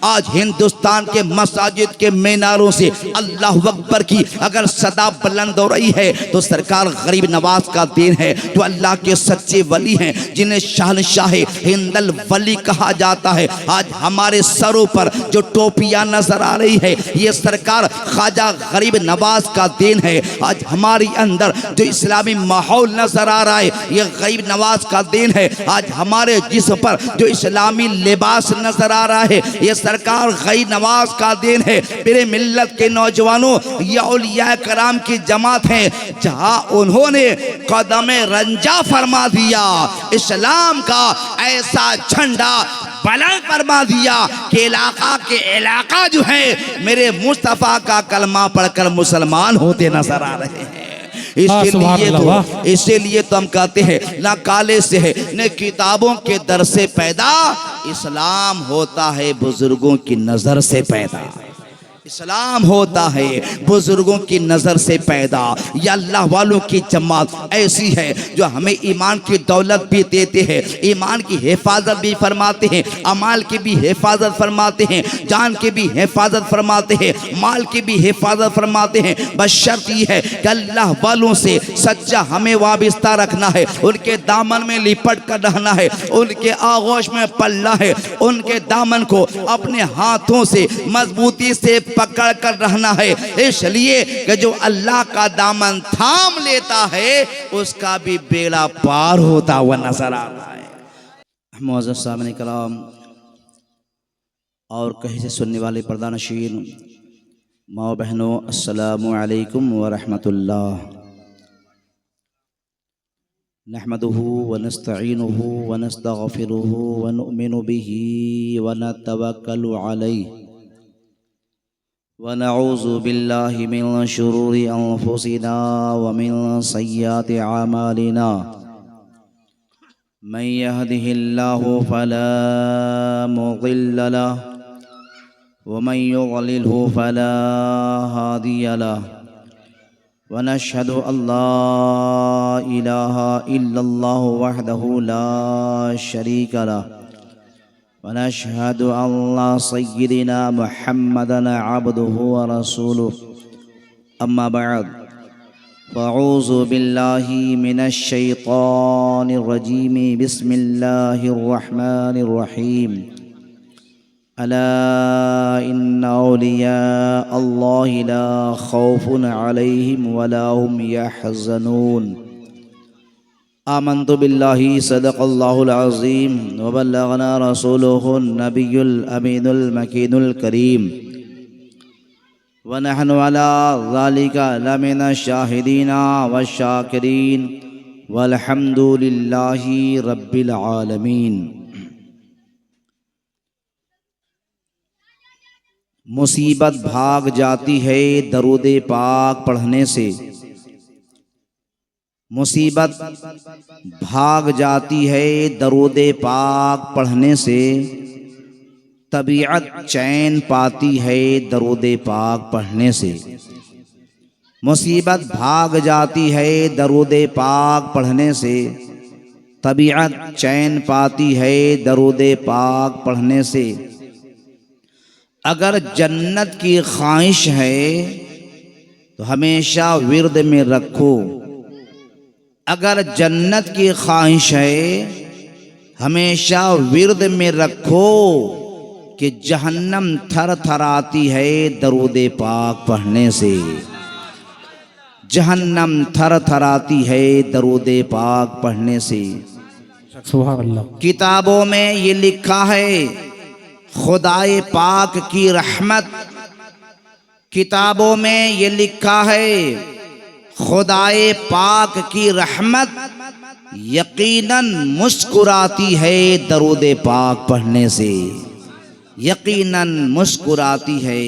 आज हिंदुस्तान के मसाजिद के मीनारों से अल्लाह अकबर की अगर सदा बुलंद हो रही है तो सरकार गरीब नवाज का देन है, जो अल्लाह के सच्चे वली हैं, जिन्हें शहनशाह हिंदल वली कहा जाता है। आज हमारे सरों पर जो टोपियां नजर आ रही है ये सरकार ख्वाजा गरीब नवाज का देन है। आज हमारे अंदर जो इस्लामी माहौल नजर आ रहा है ये गरीब नवाज का देन है। आज हमारे जिस्म पर जो इस्लामी लिबास नजर आ रहा है ये सरकार गरीब नवाज का देन है। मेरे मिल्लत के नौजवानों, ये औलिया कराम की जमात है जहां उन्होंने कदम रंजा फरमा दिया, इस्लाम का ऐसा झंडा बुलंद फरमा दिया कि इलाका जो है मेरे मुस्तफ़ा का कलमा पढ़कर मुसलमान होते नजर आ रहे हैं। इसीलिए तो हम कहते हैं ना काले से है न किताबों के दर से पैदा, इस्लाम होता है बुजुर्गों की नजर से पैदा। इस्लाम होता है बुजुर्गों की नज़र से पैदा। या अल्लाह वालों की जमात ऐसी है जो हमें ईमान की दौलत भी देते हैं, ईमान की हिफाजत भी फरमाते हैं, अमाल की भी हिफाजत फरमाते हैं, जान की भी हिफाजत फरमाते हैं, माल की भी हिफाजत फरमाते हैं। बस शर्त यह है कि अल्लाह वालों से सच्चा हमें वाबिस्ता रखना है, उनके दामन में लिपट कर रहना है, उनके आगोश में पलना है, उनके दामन को अपने हाथों से मजबूती से पकड़ कर रहना है। इसलिए कि जो अल्लाह का दामन थाम लेता है उसका भी बेड़ा पार होता हुआ नजर आ रहा है। मुअज़्ज़ज़ सामने कलाम और कहीं से सुनने वाले पर्दानशीन माँ बहनों, अस्सलामु अलैकुम व रहमतुल्लाह। नहमदुहु व नस्तईनुहु व नस्तगफिरुहु व नुमिनु बिही व नतवक्कलु अलैहि व नऊज़ु बिल्लाहि मिन शुरूरि अनफुसिना व मिन सय्यिआति अमालिना। मन यहदिहिल्लाहु फला मुज़िल्ल लहु व मन युज़लिल्हु फला हादिय लहु। व नशहदु अल्ला इलाहा इल्लल्लाहु वहदहु ला शरीका लहु व नशहदु अन्ना सय्यिदना मुहम्मदन अब्दुहु व रसूलुहु। अम्मा बअद, फ़अऊज़ु बिल्लाहि मिनश शैतानिर रजीम। बिस्मिल्लाहिर रहमानिर रहीम। अला इन्ना औलिया अल्लाहि ला खौफुन अलैहिम वला हुम यहज़नून। आमन्तु बिल्लाहि सदक़ल्लाहुल अज़ीम व बल्लगना रसूलुहुन नबियुल अमीनुल मकीनुल करीम व नहनु अला ज़ालिका लमिना शाहिदीना व शाकिरीन वल्हम्दुलिल्लाहि रब्बिल आलमीन। मुसीबत भाग जाती है दरूद पाक पढ़ने से, मुसीबत भाग जाती है दरूद पाक पढ़ने से, तबीयत चैन पाती है दरूद पाक पढ़ने से। मुसीबत भाग जाती है दरूद पाक पढ़ने से, तबीयत चैन पाती है दरूद पाक पढ़ने से। अगर जन्नत की ख्वाहिश है तो हमेशा विर्द में रखो, अगर जन्नत की ख्वाहिश है हमेशा विर्द में रखो कि जहन्नम थर थराती है दरूद पाक पढ़ने से, जहन्नम थर थराती है दरूद पाक पढ़ने से। सुभान अल्लाह। किताबों में ये लिखा है खुदाए पाक की रहमत, किताबों में ये लिखा है खुदाए पाक की रहमत यकीनन मुस्कुराती है दरूद पाक पढ़ने से, यकीनन मुस्कुराती है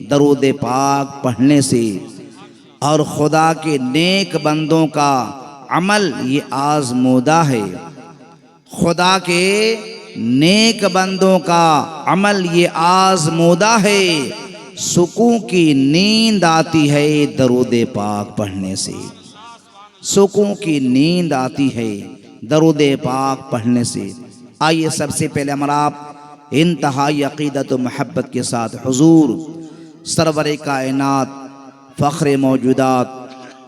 दरूद पाक पढ़ने से। और खुदा के नेक बंदों का अमल ये आज़मूदा है, खुदा के नेक बंदों का अमल ये आज़मूदा है। सुकून की नींद आती है दरूद पाक पढ़ने से, सुकून की नींद आती है दरूद पाक पढ़ने से। आइए सबसे पहले हमारा इंतहाई अक़ीदत व मोहब्बत के साथ हुजूर सरवर कायनात फ़ख्र मौजूदात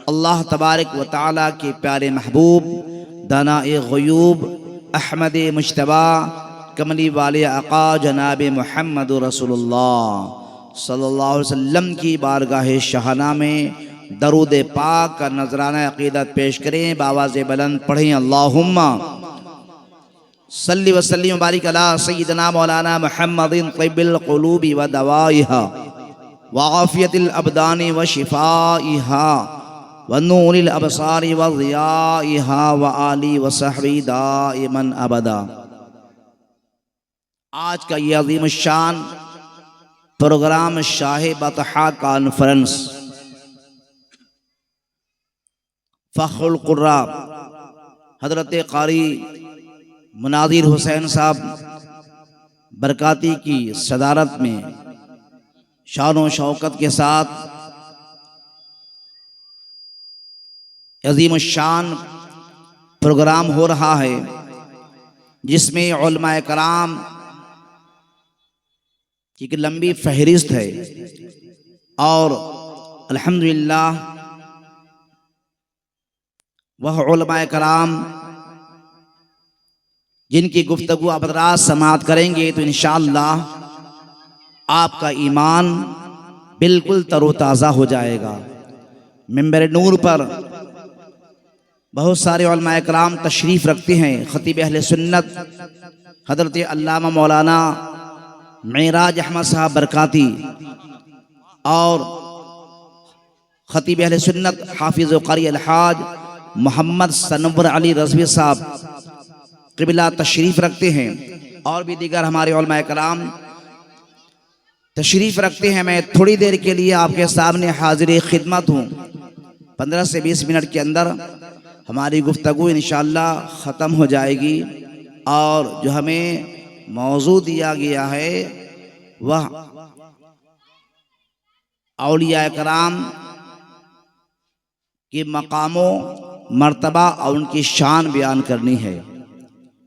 अल्लाह तबारक व तआला के प्यारे महबूब दाना-ए ग़ुयूब अहमद मुज्तबा कमली वाले आका जनाब मुहम्मद रसूलुल्लाह सल्लल्लाहु अलैहि वसल्लम की बारगाह शहाना में दरूद पाक का नजराना अक़ीदत पेश करें। बावाज़े बुलंद पढ़ें अल्लाहुम्मा सल्ली व सल्लिम व बारिक अला सय्यिदना मौलाना मुहम्मदिन तिब्बिल क़ुलूबि व दवाइहा व आफ़ियतिल अबदानि व शिफ़ाइहा व नूरिल अबसारि व ज़ियाइहा व आलि व सहबी दाइमन अबदा। आज का ये अज़ीम शान प्रोग्राम शाह बतहा कॉन्फ्रेंस फ़ख्रुल क़ुर्रा हज़रत क़ारी मुनाज़िर हुसैन साहब बरकाती की सदारत में शान व शौकत के साथ अज़ीम शान प्रोग्राम हो रहा है, जिसमें उलमाए कराम की एक लंबी फहरिस्त है और अल्हम्दुलिल्लाह वह उलमाए कराम जिनकी गुफ्तगू आप रात समाअत करेंगे तो इंशाअल्लाह आपका ईमान बिल्कुल तरोताज़ा हो जाएगा। मिंबर नूर पर बहुत सारे उलमाए कराम तशरीफ़ रखते हैं। ख़तीब अहले सुन्नत हज़रत अल्लामा मौलाना मेराज अहमद साहब बरकाती और ख़तीब अहले सुन्नत हाफिज़ क़ारी अलहाज मोहम्मद सनवर अली रज़वी साहब क़िबला तशरीफ़ रखते हैं और भी दीगर हमारे उलमाए कराम तशरीफ़ रखते हैं। मैं थोड़ी देर के लिए आपके सामने हाज़िर खिदमत हूँ। 15 से 20 मिनट के अंदर हमारी गुफ्तगू इंशाअल्लाह ख़त्म हो जाएगी और जो हमें मौजू दिया गया है वह औलिया कराम के मकामों मर्तबा और उनकी शान बयान करनी है।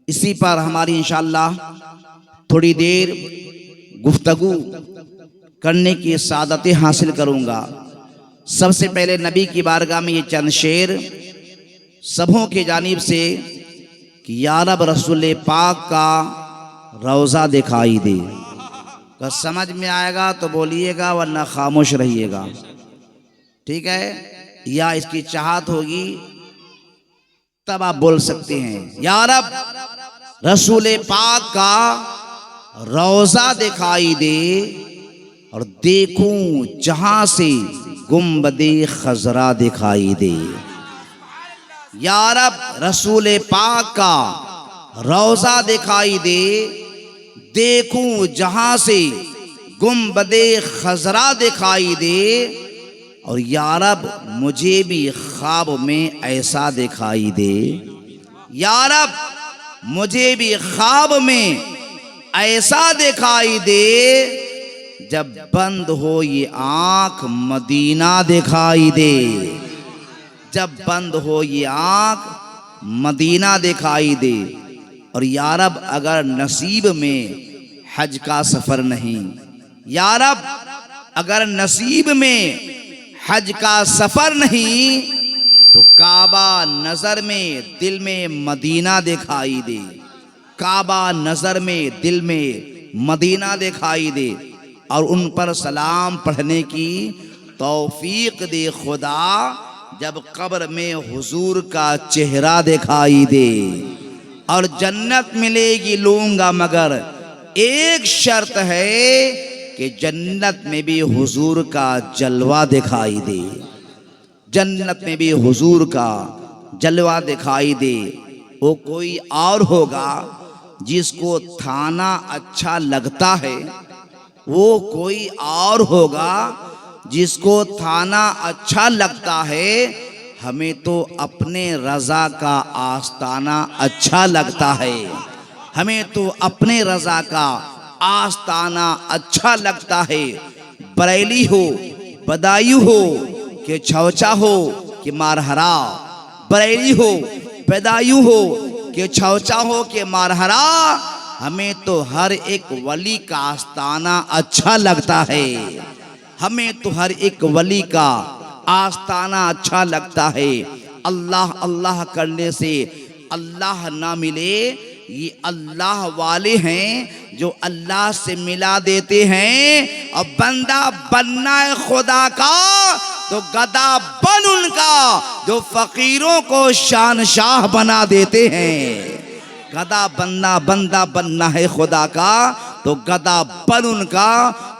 इसी पर हमारी इंशाअल्लाह थोड़ी देर गुफ्तगू करने की सादतें हासिल करूँगा। सबसे पहले नबी की बारगाह में ये चंद शेर सबों की जानिब से कि या रब रसूल पाक का रोज़ा दिखाई दे। अगर समझ में आएगा तो बोलिएगा वरना खामोश रहिएगा, ठीक है? या इसकी चाहत होगी तब आप बोल सकते हैं या रब रसूल पाक का रोज़ा दिखाई दे और देखूं जहां से गुंबदे खजरा दिखाई दे। या रब रसूल पाक का रोज़ा दिखाई दे, देखूं जहां से गुंबदे खजरा दिखाई दे और या रब मुझे भी ख्वाब में ऐसा दिखाई दे। या रब मुझे भी ख्वाब में ऐसा दिखाई दे जब बंद हो ये आँख मदीना दिखाई दे। जब बंद हो ये आँख मदीना दिखाई दे। और या रब अगर नसीब में हज का सफ़र नहीं, या रब अगर नसीब में हज का सफ़र नहीं तो काबा नज़र में दिल में मदीना दिखाई दे। काबा नज़र में दिल में मदीना दिखाई दे और उन पर सलाम पढ़ने की तौफीक दे खुदा जब कब्र में हुजूर का चेहरा दिखाई दे। और जन्नत मिलेगी लूँगा मगर एक शर्त है कि जन्नत में भी हुजूर का जलवा दिखाई दे। जन्नत में भी हुजूर का जलवा दिखाई दे। वो कोई और होगा जिसको थाना अच्छा लगता है, वो कोई और होगा जिसको थाना अच्छा लगता है। हमें तो अपने रज़ा का आस्ताना अच्छा लगता है। हमें तो अपने रज़ा का आस्ताना अच्छा लगता है। बरेली हो, बदायूं हो कि छौचा हो कि मारहरा, बरेली हो, बदायूं हो कि छौचा हो कि मारहरा, हमें तो हर एक वली का आस्ताना अच्छा लगता है, हमें तो हर एक वली का आस्ताना अच्छा लगता है। अल्लाह अल्लाह करने से अल्लाह ना मिले, ये अल्लाह वाले हैं जो अल्लाह से मिला देते हैं। और बंदा बनना है खुदा का तो गदा बन उनका जो फकीरों को शानशाह बना देते हैं। गदा बनना, बंदा बनना है खुदा का तो गदा बन उनका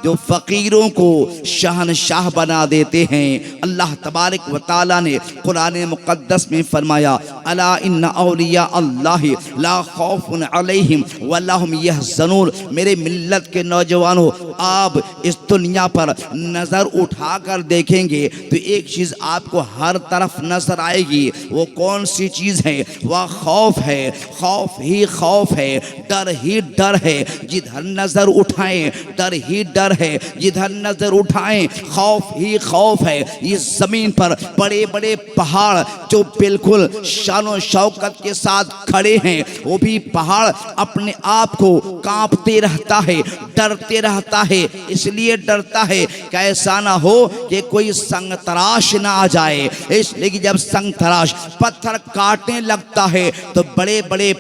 जो फकीरों को शहनशाह बना देते हैं। अल्लाह तबारक व तआला ने कुरान मुक़द्दस में फरमाया, अला इन्ना औलिया अल्लाह ला खौफुन अलैहिम वला हुम यहज़नून। मेरे मिल्लत के नौजवानों, आप इस दुनिया पर नज़र उठाकर देखेंगे तो एक चीज़ आपको हर तरफ नज़र आएगी। वो कौन सी चीज़ है? वह खौफ है। खौफ ही खौफ है, डर ही डर है। जिधर नज़र उठाएं डर ही डर है, जिधर नजर उठाएं खौफ ही खौफ है। इस जमीन पर बड़े बड़े पहाड़ जो बिल्कुल शानो शौकत के साथ खड़े हैं, वो भी पहाड़ अपने आप को कांपते रहता है, डरते रहता है। इसलिए डरता है कि ऐसा ना हो कि कोई संग तराश ना आ जाए। इसलिए कि जब संग तराश पत्थर काटने लगता है तो बड़े बड़े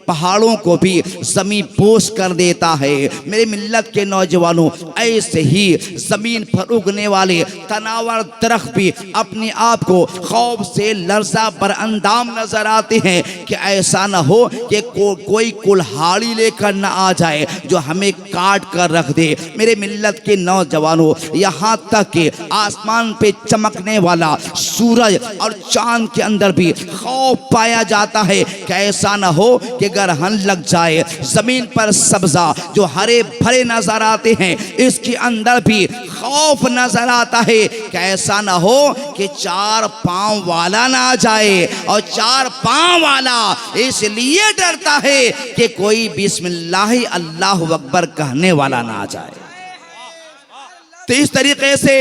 पहाड़ों को भी जमीन बोस कर देता है। मेरे मिल्लत के नौजवानों, ऐसे ही जमीन पर उगने वाले तनावर दरख्त भी अपने आप को खौफ से लर्जा बरअंदाम नजर आते हैं कि ऐसा ना हो कि कोई कुल्हाड़ी लेकर ना आ जाए जो हमें काट कर रख दे। मेरे मिल्लत के नौजवानों, यहाँ तक कि आसमान पे चमकने वाला सूरज और चांद के अंदर भी खौफ पाया जाता है कि ऐसा ना हो कि ग्रहण लग जाए। जमीन पर सब्जा जो हरे भरे नजर आते हैं, इसके अंदर भी खौफ नजर आता है कि ऐसा ना हो कि चार पांव वाला ना आ जाए। और चार पांव वाला इसलिए डरता है कि कोई बिस्मिल्लाह अल्लाहु अकबर कहने वाला ना आ जाए। तो इस तरीके से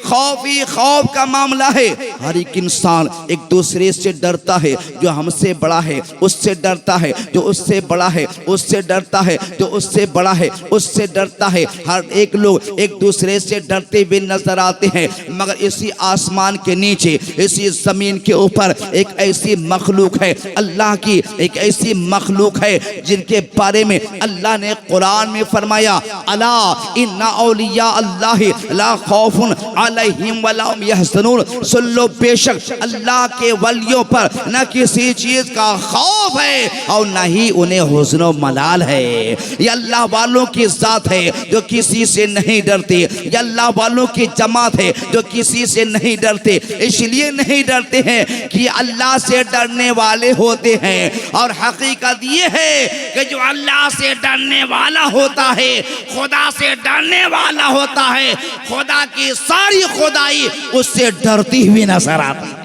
खौफ ही खौफ का मामला है। हर एक इंसान एक दूसरे से डरता है। जो हमसे बड़ा है उससे डरता है, जो उससे बड़ा है उससे डरता है, जो उससे बड़ा है उससे डरता है। हर एक लोग एक दूसरे से डरते हुए नजर आते हैं। मगर इसी आसमान के नीचे, इसी जमीन के ऊपर एक ऐसी मखलूक है, अल्लाह की एक ऐसी मखलूक है जिनके बारे में अल्लाह ने कुरान में फरमाया, अला इन्ना औलिया अल्लाह ला खौफुन अलैहिम वला हुम यहज़नून। सुन लो, बेशक अल्लाह के वलियों पर न किसी चीज का खौफ है और न ही उन्हें हुज़्न व मलाल है। ये अल्लाह वालों की जात है जो किसी से नहीं डरते। ये अल्लाह वालों की जमात है जो किसी से नहीं डरते। इसलिए नहीं डरते हैं कि अल्लाह से डरने वाले होते हैं। और हकीकत ये है कि जो अल्लाह से डरने वाला होता है, खुदा से डरने वाला होता है, खुदा की सारी खुदाई उससे डरती हुई नजर आती है।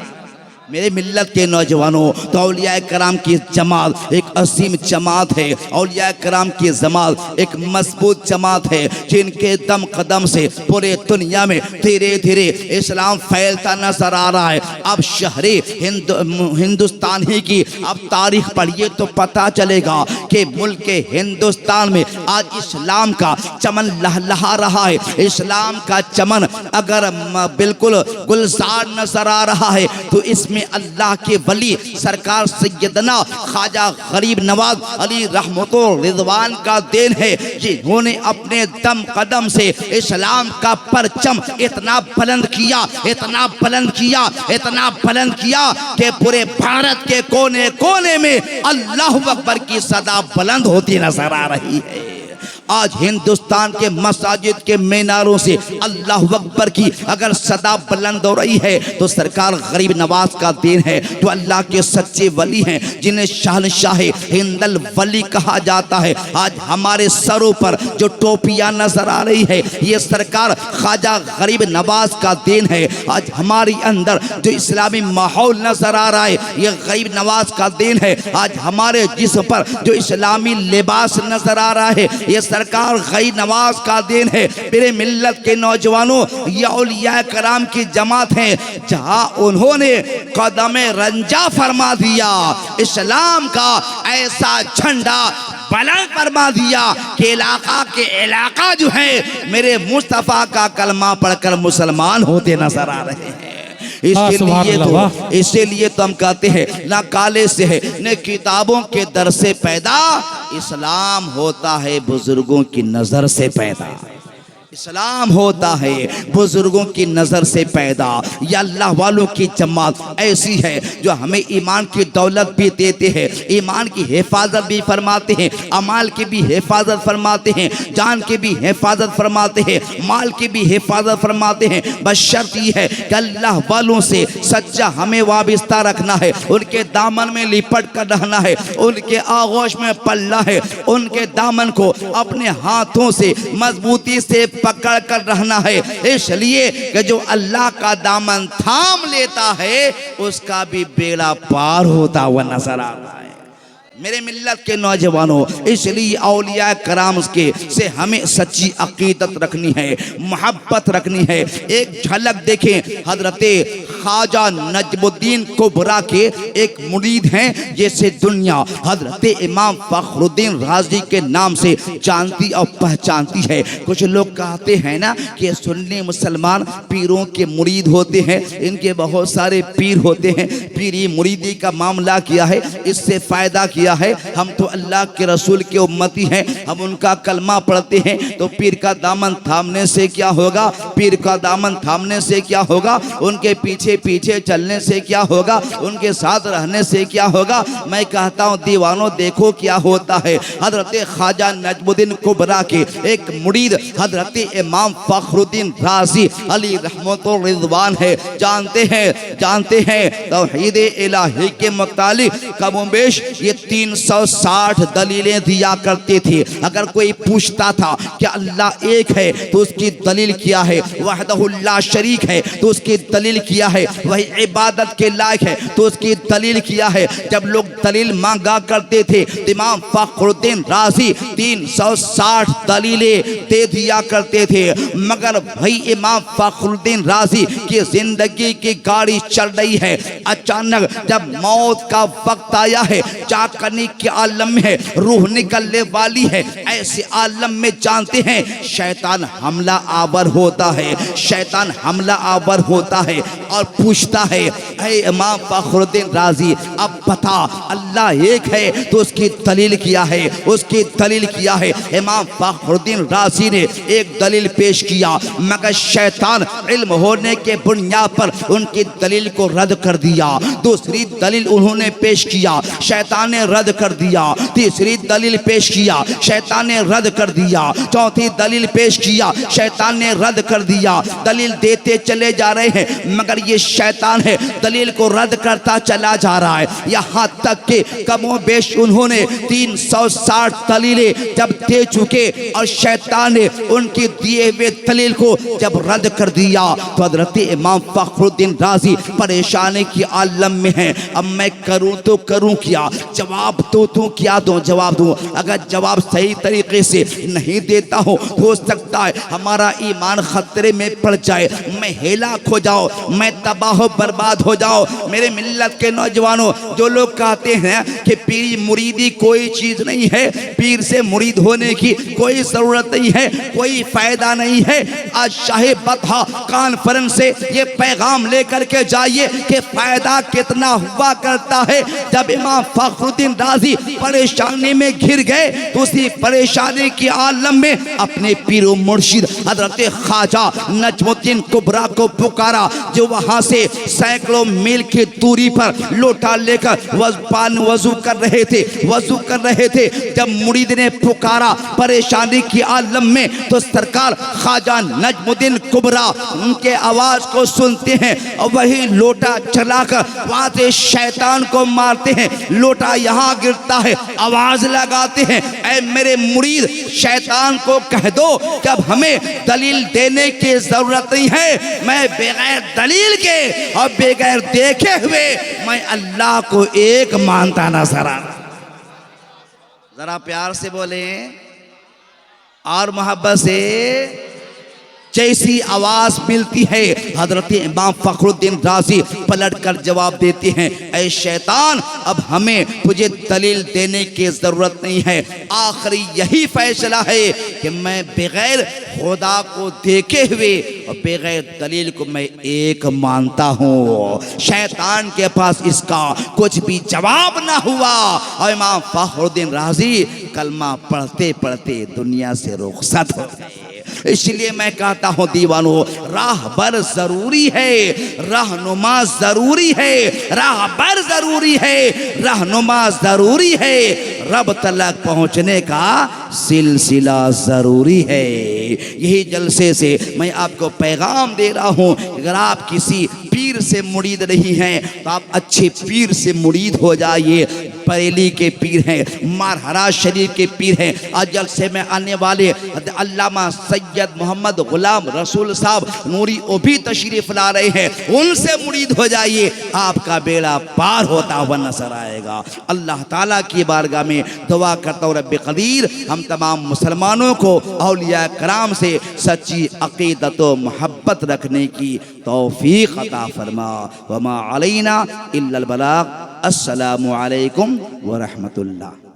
मेरे मिल्लत के नौजवानों, तो औलिया कराम की जमात एक असीम जमात है। औलिया कराम की जमात एक मजबूत जमात है जिनके दम कदम से पूरे दुनिया में धीरे धीरे इस्लाम फैलता नजर आ रहा है। अब शहरी हिंदुस्तान ही की अब तारीख पढ़िए तो पता चलेगा कि मुल्क के हिंदुस्तान में आज इस्लाम का चमन लहलहा रहा है। इस्लाम का चमन अगर बिल्कुल गुलजार नजर आ रहा है तो इसमें अल्लाह के वली सरकार सैयदना ख्वाजा गरीब नवाज अली रहमतुल्लाह रिजवान का देन है, जिन्होंने अपने दम कदम से इस्लाम का परचम इतना बुलंद किया, इतना बुलंद किया, इतना बुलंद किया कि पूरे भारत के कोने कोने में अल्लाहु अकबर की सदा बुलंद होती नजर आ रही है। आज हिंदुस्तान के मसाजिद के मीनारों से अल्लाह अकबर की अगर सदा बुलंद हो रही है तो सरकार गरीब नवाज का देन है, जो अल्लाह के सच्चे वली हैं, जिन्हें शहनशाह हिंदल वली कहा जाता है। आज हमारे सरों पर जो टोपियां नजर आ रही है, ये सरकार ख्वाजा गरीब नवाज का देन है। आज हमारे अंदर जो इस्लामी माहौल नजर आ रहा है, ये गरीब नवाज का देन है। आज हमारे जिस्म पर जो इस्लामी लिबास नजर आ रहा है, ये सरकार गरीब नवाज का देन है। मेरे मिल्लत के नौजवानों, ये औलिया कराम की जमात है जहां उन्होंने कदम रंजा फरमा दिया। इस्लाम का ऐसा झंडा बुलंद फरमा दिया कि इलाका जो है मेरे मुस्तफ़ा का कलमा पढ़कर मुसलमान होते नजर आ रहे हैं। इसीलिए तो हम कहते हैं ना काले से है न किताबों के दर से पैदा, इस्लाम होता है बुजुर्गों की नजर से पैदा। इस्लाम होता है बुजुर्गों की नज़र से पैदा। या अल्लाह वालों की जमात ऐसी है जो हमें ईमान की दौलत भी देते हैं, ईमान की हिफाजत भी फरमाते हैं, अमाल की भी हिफाजत फरमाते हैं, जान की भी हिफाजत फरमाते हैं, माल की भी हिफाजत फरमाते हैं। बस शर्त यह है कि अल्लाह वालों से सच्चा हमें वाबस्ता रखना है, उनके दामन में लिपट कर रहना है, उनके आगोश में पलना है, उनके दामन को अपने हाथों से मजबूती से पकड़ कर रहना है। इसलिए कि जो अल्लाह का दामन थाम लेता है उसका भी बेड़ा पार होता हुआ नजर आ रहा है। मेरे मिल्लत के नौजवानों, इसलिए औलिया कराम के से हमें सच्ची अकीदत रखनी है, मोहब्बत रखनी है। एक झलक देखें, हजरते ख्वाजा नजमुद्दीन कुबरा के एक मुरीद हैं जैसे दुनिया हजरते इमाम फखरुद्दीन राजी के नाम से जानती और पहचानती है। कुछ लोग कहते हैं ना कि सुन्नी मुसलमान पीरों के मुरीद होते हैं, इनके बहुत सारे पीर होते हैं, पीरी मुरीदी का मामला किया है, इससे फ़ायदा किया है। हम तो अल्लाह के रसूल के उम्मती हैं, हम उनका कलमा पढ़ते हैं, तो पीर का दामन थामने से क्या होगा, पीर का दामन थामने से क्या होगा, उनके पीछे पीछे चलने से क्या होगा, उनके साथ रहने से क्या होगा। मैं कहता हूँ दीवानों, देखो क्या होता है। हजरत ख्वाजा नजमुद्दीन कुबरा के एक मुरीद हजरत इमाम फखरुद्दीन राजी अली रहमतुर रिजवान है। जानते हैं तौहीद इलाही के मुतालिक कमोबेश ये 360 दलीलें दिया करते थे। अगर कोई पूछता था कि अल्लाह एक है तो उसकी दलील क्या है, वहदहुल्ला शरीक है तो उसकी दलील क्या है, वही इबादत के लायक है तो उसकी दलील क्या है। जब लोग दलील मांगा करते थे, इमाम फखरुद्दीन राजी 360 दलीलें दे दिया करते थे। मगर भाई इमाम फखरुद्दीन राजी की जिंदगी की गाड़ी चल रही है, अचानक जब मौत का वक्त आया है, चाकनी के आलम में है, रूह निकलने वाली है, ऐसे आलम में जानते हैं शैतान हमला आवर होता है, शैतान हमला आवर होता है और पूछता है, ऐ इमाम फखरुद्दीन राजी अब बता अल्लाह एक है तो उसकी दलील किया है, उसकी दलील किया है। इमाम फखरुद्दीन राजी ने एक दलील पेश किया, मगर शैतान इल्म होने के बुनियाद पर उनकी दलील को रद्द कर दिया। दूसरी दलील उन्होंने पेश किया, शैतान ने रद्द कर दिया। तीसरी दलील पेश किया, शैतान ने रद्द कर दिया। चौथी दलील पेश किया, शैतान ने रद्द कर दिया। दलील देते चले जा रहे हैं मगर ये शैतान है दलील को रद्द करता चला जा रहा है। यहाँ तक कि कमोबेश उन्होंने 360 दलीलें जब दे चुके और शैतान ने उनकी दिए हुए दलील को जब रद्द कर दिया तो हज़रत इमाम फखरुद्दीन राजी परेशानी की आलम में है। अब मैं करूँ तो करूँ क्या, जवाब तो क्या दूँ, जवाब दूँ। अगर जवाब सही तरीके से नहीं देता हूँ हो सकता है हमारा ईमान खतरे में पड़ जाए, मैं हेलाक हो जाओ, मैं तबाह बर्बाद हो जाओ। मेरे मिल्लत के नौजवानों, जो लोग कहते हैं कि पीर मुरीदी कोई चीज़ नहीं है, पीर से मुरीद होने की कोई ज़रूरत नहीं है, कोई फ़ायदा नहीं है, आज शाही बतहा कॉन्फ्रेंस से ये पैगाम लेकर के जाइए कि फ़ायदा कितना हुआ करता है। जब इमाम फखरुद्दीन राजी परेशानी में घिर गए तो उसी परेशानी की आलम में अपने पीर मुर्शिद हजरत ख्वाजा नजमुद्दीन कुबरा को पुकारा, जो वहाँ से सैकड़ों मील की दूरी पर लोटा लेकर वजू कर रहे थे। जब मुरीद ने पुकारा परेशानी की आलम में तो सरकार ख्वाजा नजमुद्दीन कुबरा उनके आवाज़ को सुनते हैं और वही लोटा चलाकर वहाँ से शैतान को मारते हैं। लोटा यहाँ गिरता है, आवाज़ लगाते हैं, ऐ मेरे मुरीद शैतान को कह दो कि अब हमें दलील देने की ज़रूरत नहीं है, मैं बगैर दलील के और बगैर देखे हुए मैं अल्लाह को एक मानता नजर आ रहा। जरा प्यार से बोले और मोहब्बत से, जैसी आवाज मिलती है हजरत इमाम फखरुद्दीन राजी पलट कर जवाब देते हैं, ऐ शैतान, अब हमें तुझे दलील देने की जरूरत नहीं है, आखिरी यही फैसला है कि मैं बगैर खुदा को देखे हुए और बगैर दलील को मैं एक मानता हूँ। शैतान के पास इसका कुछ भी जवाब ना हुआ और इमाम फखरुद्दीन राजी कलमा पढ़ते पढ़ते दुनिया से रुखसत हो गए। इसलिए मैं कहता हूँ दीवानों, राहबर जरूरी है, रहनुमा जरूरी है, राहबर जरूरी है, रहनुमा जरूरी है, रब तलक पहुँचने का सिलसिला जरूरी है। यही जलसे से मैं आपको पैगाम दे रहा हूँ, अगर आप किसी पीर से मुरीद नहीं हैं तो आप अच्छे पीर से मुरीद हो जाइए। बरेली के पीर हैं, मारहरा शरीफ के पीर हैं, आज जलसे में आने वाले अल्लामा सैयद मोहम्मद गुलाम रसूल साहब नूरी वो भी तशरीफ ला रहे हैं, उनसे मुरीद हो जाइए, आपका बेड़ा पार होता हुआ नजर आएगा। अल्लाह ताला की बारगाह में दुआ करता हूँ रब्बे कदीर हम तमाम मुसलमानों को औलिया कराम से सच्ची अकीदत व मोहब्बत रखने की तौफीक अता फरमा। वमा अलैना इल्लल बलाग। अस्सलामु अलैकुम व रहमतुल्लाह।